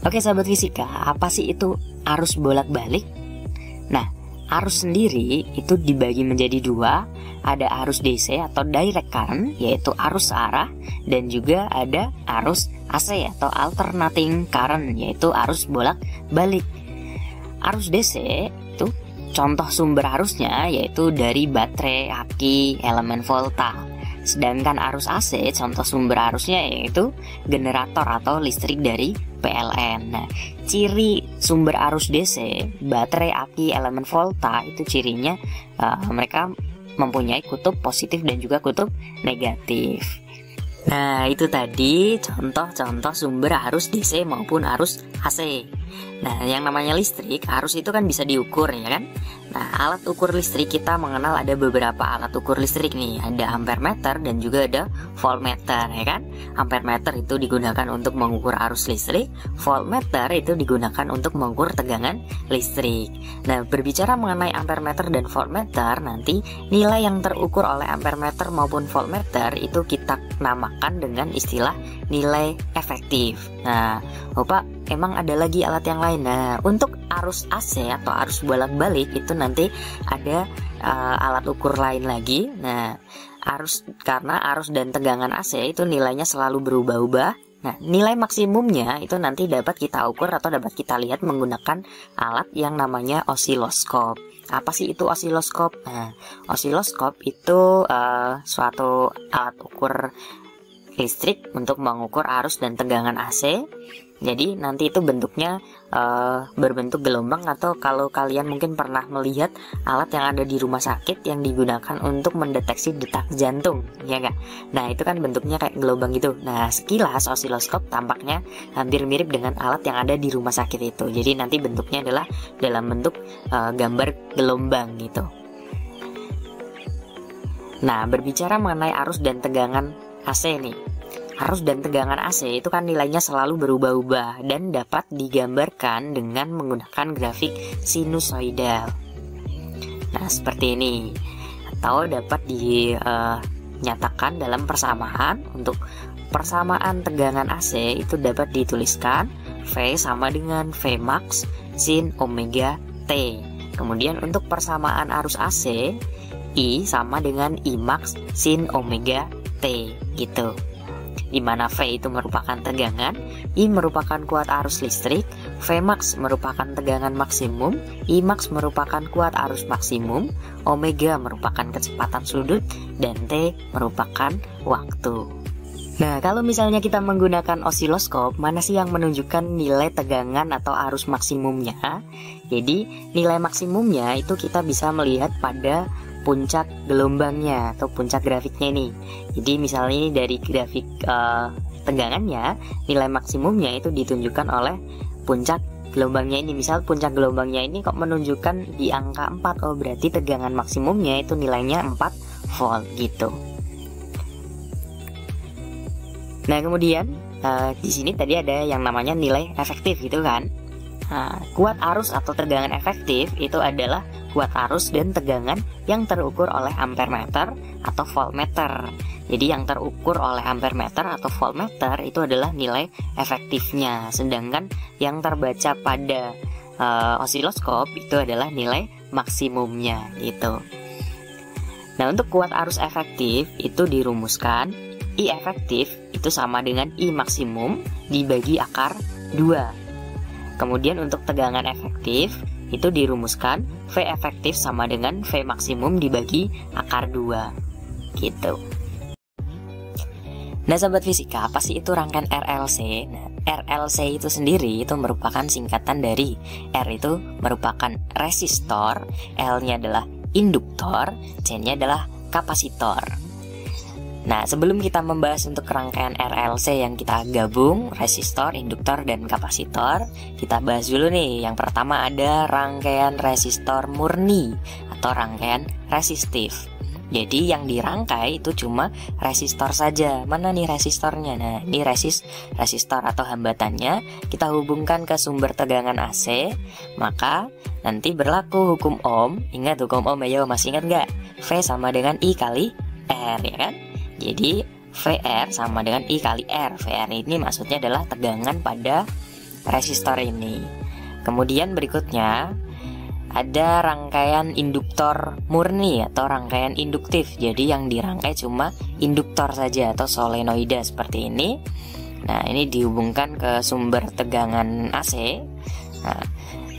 Oke sahabat fisika, apa sih itu arus bolak-balik? Nah, arus sendiri itu dibagi menjadi dua. Ada arus DC atau direct current, yaitu arus searah, dan juga ada arus AC atau alternating current, yaitu arus bolak-balik. Arus DC itu contoh sumber arusnya yaitu dari baterai, aki, elemen volta. Sedangkan arus AC contoh sumber arusnya yaitu generator atau listrik dari PLN. Nah, ciri sumber arus DC, baterai, aki, elemen volta itu cirinya mereka mempunyai kutub positif dan juga kutub negatif. Nah, itu tadi contoh-contoh sumber arus DC maupun arus AC. Nah, yang namanya listrik, arus itu kan bisa diukur ya kan? Nah, alat ukur listrik kita mengenal ada beberapa alat ukur listrik nih. Ada ampere meter dan juga ada voltmeter ya kan? Ampere meter itu digunakan untuk mengukur arus listrik, voltmeter itu digunakan untuk mengukur tegangan listrik. Nah, berbicara mengenai ampere meter dan voltmeter, nanti nilai yang terukur oleh ampere meter maupun voltmeter itu kita namakan dengan istilah nilai efektif. Nah, Pak, emang ada lagi alat yang lain. Nah, untuk arus AC atau arus bolak-balik itu nanti ada alat ukur lain lagi. Nah, karena arus dan tegangan AC itu nilainya selalu berubah-ubah. Nah, nilai maksimumnya itu nanti dapat kita ukur atau dapat kita lihat menggunakan alat yang namanya osiloskop. Apa sih itu osiloskop? Nah, osiloskop itu suatu alat ukur listrik untuk mengukur arus dan tegangan AC. Jadi nanti itu bentuknya berbentuk gelombang, atau kalau kalian mungkin pernah melihat alat yang ada di rumah sakit yang digunakan untuk mendeteksi detak jantung, ya enggak? Nah, itu kan bentuknya kayak gelombang gitu. Nah, sekilas osiloskop tampaknya hampir mirip dengan alat yang ada di rumah sakit itu. Jadi nanti bentuknya adalah dalam bentuk gambar gelombang gitu. Nah, berbicara mengenai arus dan tegangan AC nih. Arus dan tegangan AC itu kan nilainya selalu berubah-ubah dan dapat digambarkan dengan menggunakan grafik sinusoidal. Nah, seperti ini. Atau dapat dinyatakan dalam persamaan. Untuk persamaan tegangan AC itu dapat dituliskan V sama dengan V max sin omega T. Kemudian untuk persamaan arus AC, I sama dengan I max sin omega T gitu. Di mana V itu merupakan tegangan, I merupakan kuat arus listrik, V max merupakan tegangan maksimum, I max merupakan kuat arus maksimum, omega merupakan kecepatan sudut, dan T merupakan waktu. Nah, kalau misalnya kita menggunakan osiloskop, mana sih yang menunjukkan nilai tegangan atau arus maksimumnya? Jadi, nilai maksimumnya itu kita bisa melihat pada puncak gelombangnya atau puncak grafiknya ini. Jadi misalnya ini dari grafik tegangannya, nilai maksimumnya itu ditunjukkan oleh puncak gelombangnya ini. Misal puncak gelombangnya ini kok menunjukkan di angka 4, oh berarti tegangan maksimumnya itu nilainya 4 volt gitu. Nah, kemudian di sini tadi ada yang namanya nilai efektif gitu kan. Nah, kuat arus atau tegangan efektif itu adalah kuat arus dan tegangan yang terukur oleh ampere meter atau voltmeter. Jadi yang terukur oleh ampere meter atau voltmeter itu adalah nilai efektifnya. Sedangkan yang terbaca pada osiloskop itu adalah nilai maksimumnya gitu. Nah, untuk kuat arus efektif itu dirumuskan I efektif itu sama dengan I maksimum dibagi akar 2. Kemudian untuk tegangan efektif itu dirumuskan V efektif sama dengan V maksimum dibagi akar 2 gitu. Nah, sahabat fisika, apa sih itu rangkaian RLC? Nah, RLC itu sendiri itu merupakan singkatan dari R itu merupakan resistor, L-nya adalah induktor, C-nya adalah kapasitor. Nah, sebelum kita membahas untuk rangkaian RLC yang kita gabung, resistor, induktor, dan kapasitor, kita bahas dulu nih. Yang pertama ada rangkaian resistor murni atau rangkaian resistif. Jadi yang dirangkai itu cuma resistor saja. Mana nih resistornya? Nah, ini resistor atau hambatannya kita hubungkan ke sumber tegangan AC, maka nanti berlaku hukum Ohm. Ingat hukum Ohm ya, masih ingat nggak? V sama dengan I kali R ya kan? Jadi VR sama dengan I kali R. VR ini maksudnya adalah tegangan pada resistor ini. Kemudian berikutnya ada rangkaian induktor murni atau rangkaian induktif. Jadi yang dirangkai cuma induktor saja atau solenoida seperti ini. Nah, ini dihubungkan ke sumber tegangan AC. Nah,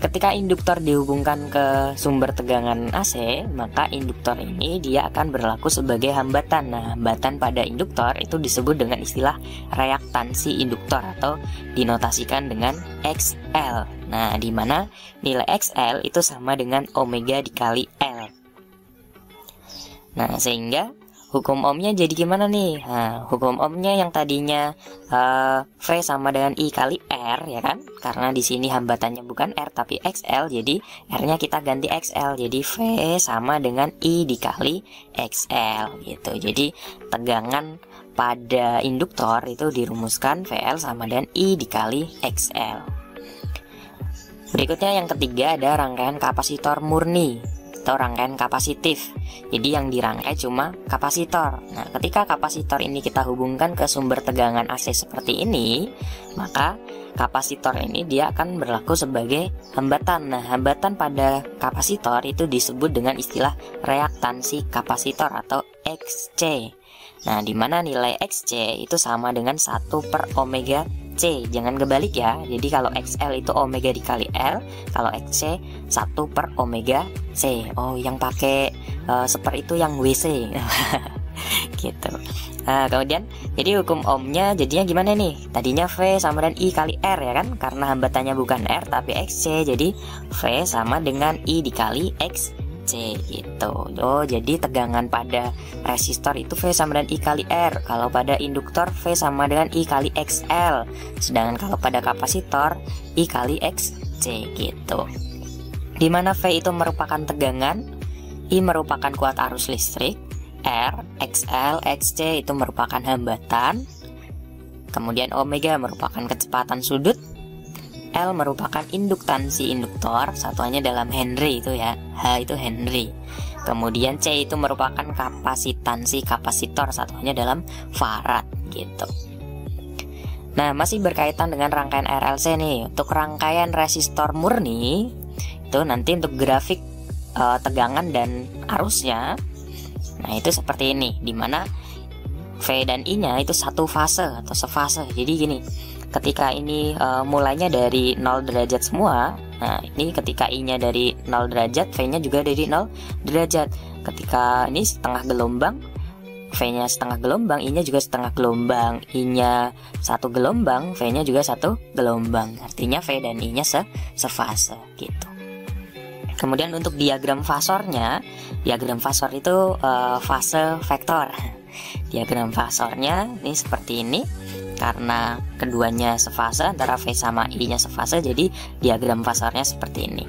ketika induktor dihubungkan ke sumber tegangan AC, maka induktor ini dia akan berlaku sebagai hambatan. Nah, hambatan pada induktor itu disebut dengan istilah reaktansi induktor atau dinotasikan dengan XL. Nah, di mana nilai XL itu sama dengan omega dikali L. Nah, sehingga hukum ohmnya jadi gimana nih? Nah, hukum ohmnya yang tadinya V sama dengan I kali R, ya kan? Karena di sini hambatannya bukan R tapi XL, jadi R-nya kita ganti XL. Jadi V sama dengan I dikali XL gitu. Jadi tegangan pada induktor itu dirumuskan VL sama dengan I dikali XL. Berikutnya yang ketiga ada rangkaian kapasitor murni atau rangkaian kapasitif. Jadi yang dirangkai cuma kapasitor. Nah, ketika kapasitor ini kita hubungkan ke sumber tegangan AC seperti ini, maka kapasitor ini dia akan berlaku sebagai hambatan. Nah, hambatan pada kapasitor itu disebut dengan istilah reaktansi kapasitor atau XC. Nah, di mana nilai XC itu sama dengan 1 per omega C. Jangan kebalik ya. Jadi kalau XL itu omega dikali L, kalau XC 1 per omega C. Oh, yang pakai seper itu yang WC. Gitu. Nah, kemudian jadi hukum ohmnya jadinya gimana nih? Tadinya V sama dengan I kali R, ya kan? Karena hambatannya bukan R tapi XC. Jadi V sama dengan I dikali XC gitu. Oh, jadi tegangan pada resistor itu V sama dengan I kali R. Kalau pada induktor V sama dengan I kali XL. Sedangkan kalau pada kapasitor I kali XC gitu. Dimana V itu merupakan tegangan, I merupakan kuat arus listrik, R, XL, XC itu merupakan hambatan, kemudian omega merupakan kecepatan sudut, L merupakan induktansi induktor, satuannya dalam Henry itu ya, H itu Henry. Kemudian C itu merupakan kapasitansi kapasitor, satuannya dalam Farad gitu. Nah, masih berkaitan dengan rangkaian RLC nih. Untuk rangkaian resistor murni itu nanti untuk grafik tegangan dan arusnya. Nah, itu seperti ini, dimana V dan I-nya itu satu fase atau sefase. Jadi gini, ketika ini mulainya dari 0 derajat semua. Nah, ini ketika I-nya dari 0 derajat, V-nya juga dari 0 derajat. Ketika ini setengah gelombang, V-nya setengah gelombang, I-nya juga setengah gelombang. I-nya satu gelombang, V-nya juga satu gelombang. Artinya V dan I-nya sefase gitu. Kemudian untuk diagram fasornya, diagram fasor itu fase vektor. Diagram fasornya ini seperti ini. Karena keduanya sefase, antara V sama I-nya sefase, jadi diagram fasornya seperti ini.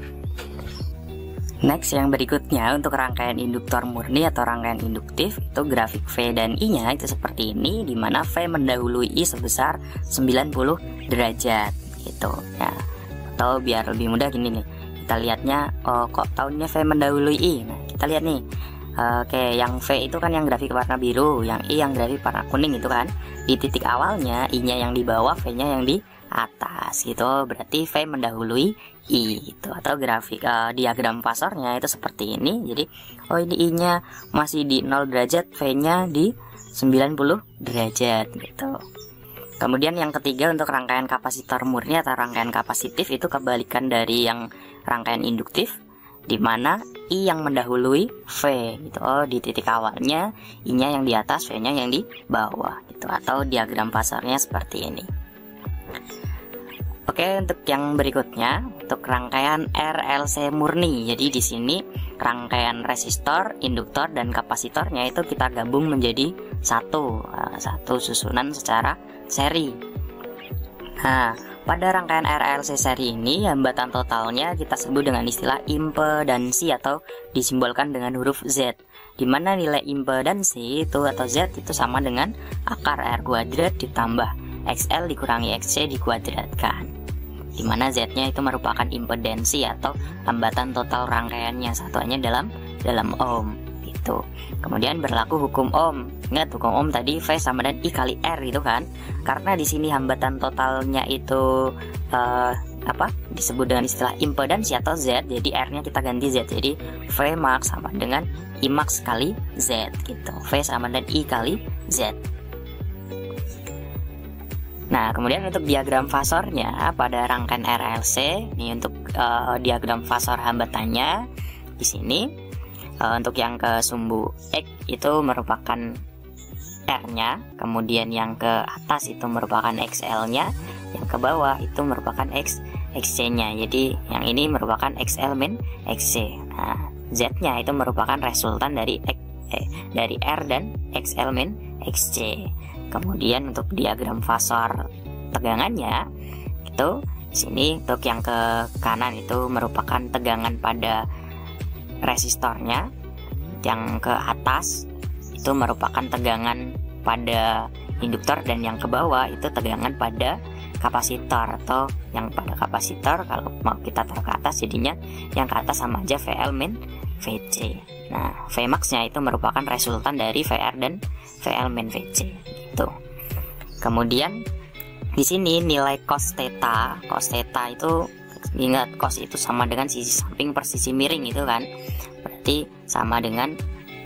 Next, yang berikutnya untuk rangkaian induktor murni atau rangkaian induktif, itu grafik V dan I-nya itu seperti ini, dimana V mendahului I sebesar 90 derajat gitu ya. Atau biar lebih mudah gini nih, kita lihatnya, kok tahunnya V mendahului I. Nah, kita lihat nih. Oke, yang V itu kan yang grafik warna biru, yang I yang grafik warna kuning itu kan. Di titik awalnya I-nya yang di bawah, V-nya yang di atas gitu. Berarti V mendahului I gitu. Atau grafik diagram fasornya itu seperti ini. Jadi oh, ini I-nya masih di 0 derajat, V-nya di 90 derajat gitu. Kemudian yang ketiga untuk rangkaian kapasitor murni atau rangkaian kapasitif itu kebalikan dari yang rangkaian induktif, di mana I yang mendahului V gitu. Oh, di titik awalnya I-nya yang di atas, V-nya yang di bawah gitu. Atau diagram fasornya seperti ini. Oke, untuk yang berikutnya untuk rangkaian RLC murni. Jadi di sini rangkaian resistor, induktor dan kapasitornya itu kita gabung menjadi satu susunan secara seri. Nah, pada rangkaian RLC seri ini hambatan totalnya kita sebut dengan istilah impedansi atau disimbolkan dengan huruf Z, dimana nilai impedansi itu atau Z itu sama dengan akar R kuadrat ditambah XL dikurangi XC dikuadratkan, dimana Z-nya itu merupakan impedansi atau hambatan total rangkaiannya, satuannya dalam ohm gitu. gitu. Kemudian berlaku hukum Ohm. Ingat hukum Ohm tadi V sama dengan I kali R gitu kan. Karena di sini hambatan totalnya itu disebut dengan istilah impedansi atau Z, jadi R-nya kita ganti Z. Jadi V max sama dengan I max kali Z gitu. V sama dengan I kali Z. Nah, kemudian untuk diagram fasornya pada rangkaian RLC, ini untuk diagram fasor hambatannya di sini. Untuk yang ke sumbu X itu merupakan R-nya, kemudian yang ke atas itu merupakan XL-nya, yang ke bawah itu merupakan XC-nya. Jadi yang ini merupakan XL min XC. Nah, Z-nya itu merupakan resultan dari R dan XL min XC. Kemudian untuk diagram fasor tegangannya itu di sini untuk yang ke kanan itu merupakan tegangan pada resistornya, yang ke atas itu merupakan tegangan pada induktor, dan yang ke bawah itu tegangan pada kapasitor. Atau yang pada kapasitor kalau mau kita taruh ke atas jadinya yang ke atas sama aja VL min VC. Nah, Vmax nya itu merupakan resultan dari VR dan VL min VC gitu. Kemudian di sini nilai cos theta itu ingat cos itu sama dengan sisi samping per sisi miring itu kan. Berarti sama dengan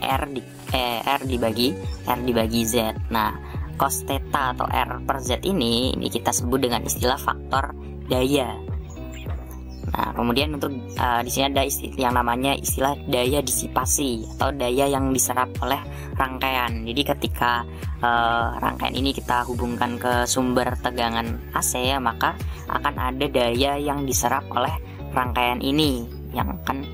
R dibagi Z. Nah, cos theta atau R per Z ini kita sebut dengan istilah faktor daya. Nah, kemudian untuk di sini ada yang namanya istilah daya disipasi atau daya yang diserap oleh rangkaian. Jadi ketika rangkaian ini kita hubungkan ke sumber tegangan AC ya, maka akan ada daya yang diserap oleh rangkaian ini yang akan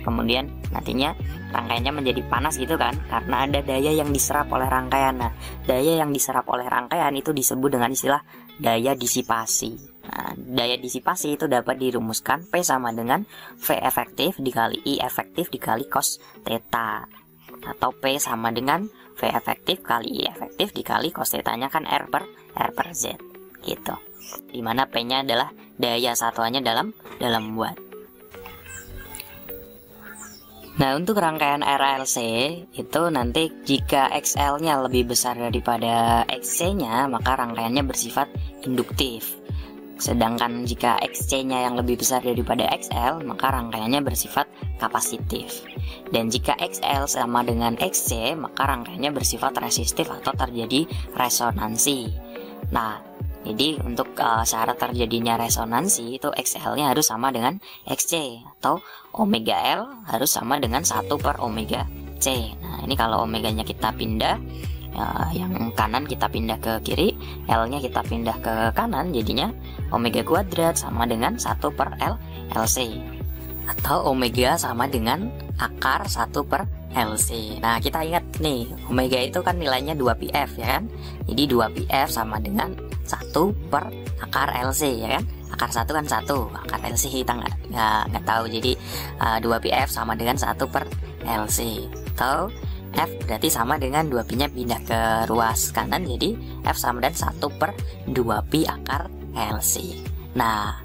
kemudian nantinya rangkaiannya menjadi panas gitu kan, karena ada daya yang diserap oleh rangkaian. Nah, daya yang diserap oleh rangkaian itu disebut dengan istilah daya disipasi. Nah, daya disipasi itu dapat dirumuskan P sama dengan V efektif dikali I efektif dikali cos theta, atau P sama dengan V efektif kali I efektif dikali cos theta-nya kan R per Z gitu. Dimana P-nya adalah daya satuannya dalam watt. Nah, untuk rangkaian RLC itu nanti jika XL-nya lebih besar daripada XC-nya, maka rangkaiannya bersifat induktif. Sedangkan jika XC-nya yang lebih besar daripada XL, maka rangkaiannya bersifat kapasitif. Dan jika XL sama dengan XC, maka rangkaiannya bersifat resistif atau terjadi resonansi. Nah, jadi untuk syarat terjadinya resonansi itu XL-nya harus sama dengan XC, atau omega L harus sama dengan 1 per omega C. Nah, ini kalau omeganya kita pindah, yang kanan kita pindah ke kiri, L-nya kita pindah ke kanan, jadinya omega kuadrat sama dengan 1 per LC, atau omega sama dengan akar 1 per LC. Nah, kita ingat nih, omega itu kan nilainya 2πf ya kan. Jadi 2πf sama dengan 1 per akar LC ya kan. Akar 1 kan 1, akar LC kita nggak tahu. Jadi 2πf sama dengan 1 per LC, atau F berarti sama dengan 2pi-nya pindah ke ruas kanan, jadi F sama dengan 1 per 2pi akar LC. Nah,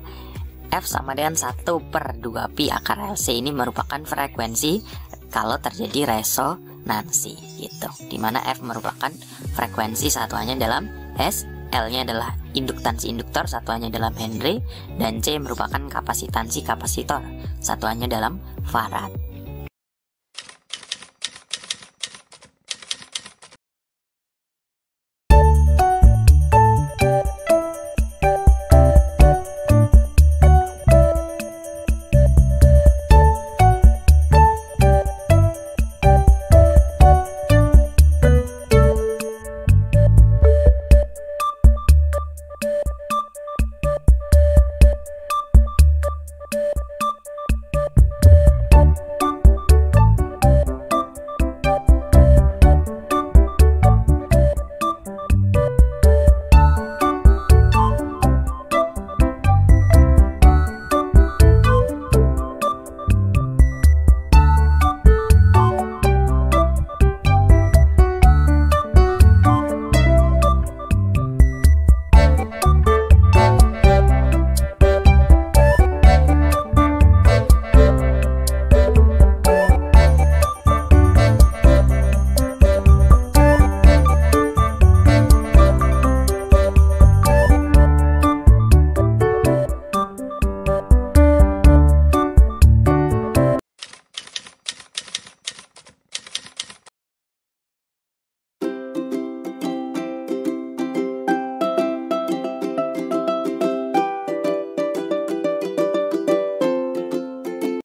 F sama dengan 1 per 2pi akar LC ini merupakan frekuensi kalau terjadi resonansi gitu, dimana F merupakan frekuensi satuannya dalam S, L-nya adalah induktansi induktor satuannya dalam Henry, dan C merupakan kapasitansi kapasitor satuannya dalam Farad.